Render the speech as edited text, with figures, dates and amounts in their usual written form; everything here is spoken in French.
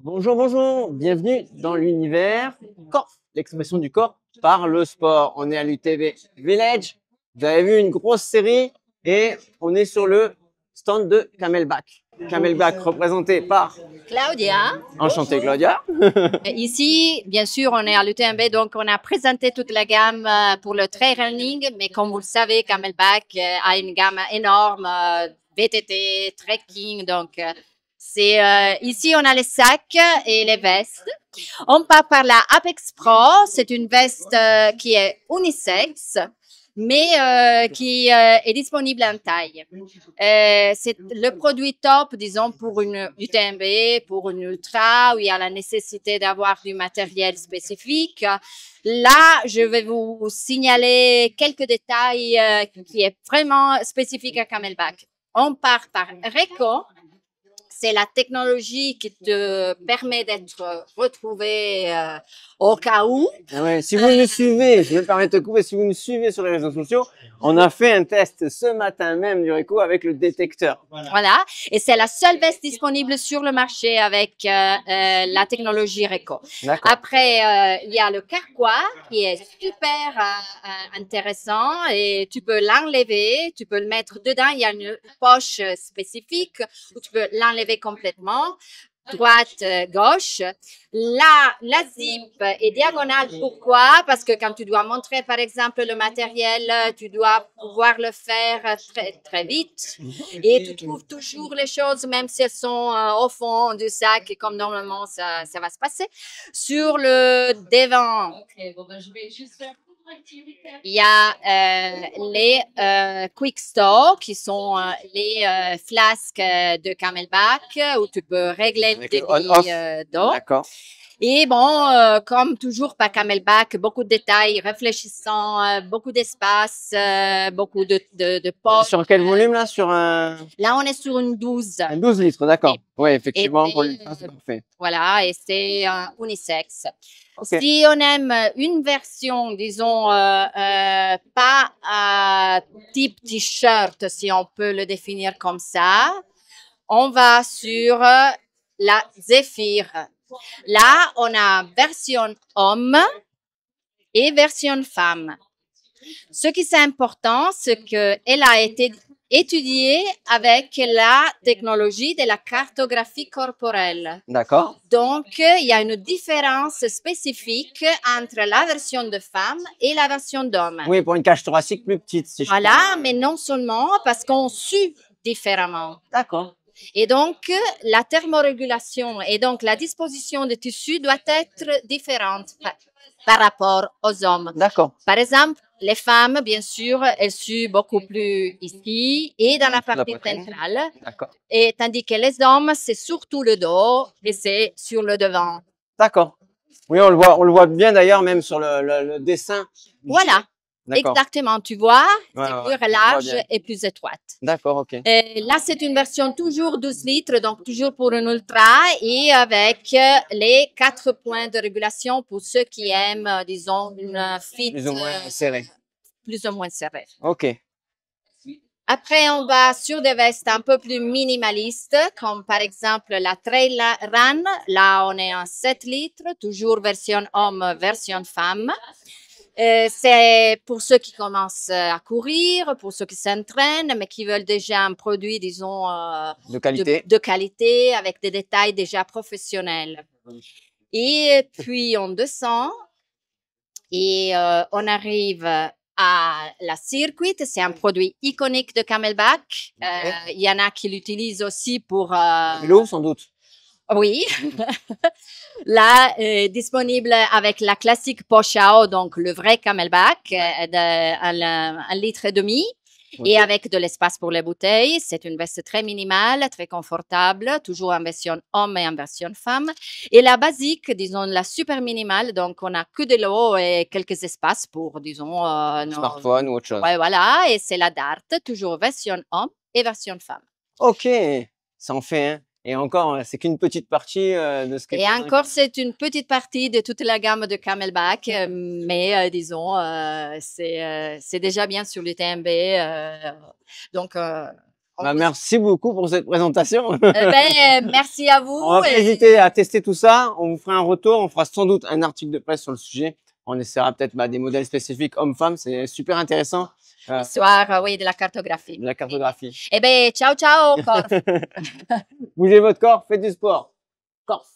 Bonjour, bonjour, bienvenue dans l'univers corps, l'expression du corps par le sport. On est à l'UTB Village, vous avez vu une grosse série et on est sur le stand de Camelback. Camelback représenté par Claudia. Enchanté Claudia. Ici, bien sûr, on est à l'UTMB, donc on a présenté toute la gamme pour le trail running, mais comme vous le savez, Camelback a une gamme énorme, VTT, trekking, donc ici on a les sacs et les vestes. On part par la Apex Pro, c'est une veste qui est unisexe, mais qui est disponible en taille. C'est le produit top, disons, pour une UTMB, pour une ultra, où il y a la nécessité d'avoir du matériel spécifique. Là, je vais vous signaler quelques détails qui est vraiment spécifique à Camelback. On part par Reco. C'est la technologie qui te permet d'être retrouvé au cas où. Ouais, si vous nous suivez, je me permets de te couper, si vous nous suivez sur les réseaux sociaux, on a fait un test ce matin même du Reco avec le détecteur. Voilà. Et c'est la seule veste disponible sur le marché avec la technologie Reco. Après, il y a le Carquois qui est super intéressant et tu peux l'enlever, tu peux le mettre dedans. Il y a une poche spécifique où tu peux l'enlever complètement. Droite, gauche. Là, la zip est diagonale. Pourquoi? Parce que quand tu dois montrer, par exemple, le matériel, tu dois pouvoir le faire très, très vite. Et tu trouves toujours les choses, même si elles sont au fond du sac, et comme normalement, ça va se passer. Sur le devant, il y a les Quick Store qui sont les flasques de Camelback où tu peux régler le débit d'eau. D'accord. Et bon, comme toujours par Camelback, beaucoup de détails réfléchissants, beaucoup d'espace, beaucoup de poches. Sur quel volume là? Là, on est sur une 12. Un 12 litres, d'accord. Oui, effectivement, pour Et, c'est parfait. Voilà, et c'est unisexe. Okay. Si on aime une version, disons, pas type t-shirt, si on peut le définir comme ça, on va sur la Zephyr. Là, on a version homme et version femme. Ce qui est important, c'est qu'elle a été étudiée avec la technologie de la cartographie corporelle. D'accord. Donc, il y a une différence spécifique entre la version de femme et la version d'homme. Oui, pour une cage thoracique plus petite. Si voilà, mais non seulement parce qu'on sue différemment. D'accord. Et donc, la thermorégulation et donc la disposition des tissus doit être différente par rapport aux hommes. D'accord. Par exemple, les femmes, bien sûr, elles suent beaucoup plus ici et dans la partie centrale. D'accord. Et tandis que les hommes, c'est surtout le dos et c'est sur le devant. D'accord. Oui, on le voit bien d'ailleurs, même sur le dessin. Voilà. Exactement, tu vois, c'est plus large et plus étroite. D'accord, ok. Là, c'est une version toujours 12 litres, donc toujours pour une ultra et avec les 4 points de régulation pour ceux qui aiment, disons, une fit plus ou moins serrée. Plus ou moins serrée. Ok. Après, on va sur des vestes un peu plus minimalistes, comme par exemple la Trail Run. Là, on est en 7 litres, toujours version homme, version femme. C'est pour ceux qui commencent à courir, pour ceux qui s'entraînent, mais qui veulent déjà un produit, disons, de qualité, avec des détails déjà professionnels. Et puis, on descend et on arrive à la Circuit. C'est un produit iconique de Camelback. Il y en a qui l'utilisent aussi pour... L'eau, sans doute. Oui. Là, disponible avec la classique poche à eau, donc le vrai Camelback, un litre et demi, et avec de l'espace pour les bouteilles. C'est une veste très minimale, très confortable, toujours en version homme et en version femme. Et la basique, disons la super minimale, donc on n'a que de l'eau et quelques espaces pour, disons, smartphone ou autre chose. Ouais, voilà, et c'est la Dart, toujours version homme et version femme. Ok, ça en fait un. Et encore, c'est qu'une petite partie de ce que... Et encore, c'est une petite partie de toute la gamme de Camelback, mais disons, c'est déjà bien sur l'UTMB. Donc, Bah, merci beaucoup pour cette présentation. Merci à vous. On va pas hésiter à tester tout ça. On vous fera un retour. On fera sans doute un article de presse sur le sujet. On essaiera peut-être des modèles spécifiques hommes-femmes. C'est super intéressant. L'histoire, oui, de la cartographie. De la cartographie. Ciao, ciao, Corf. Bougez votre corps, faites du sport. Corf.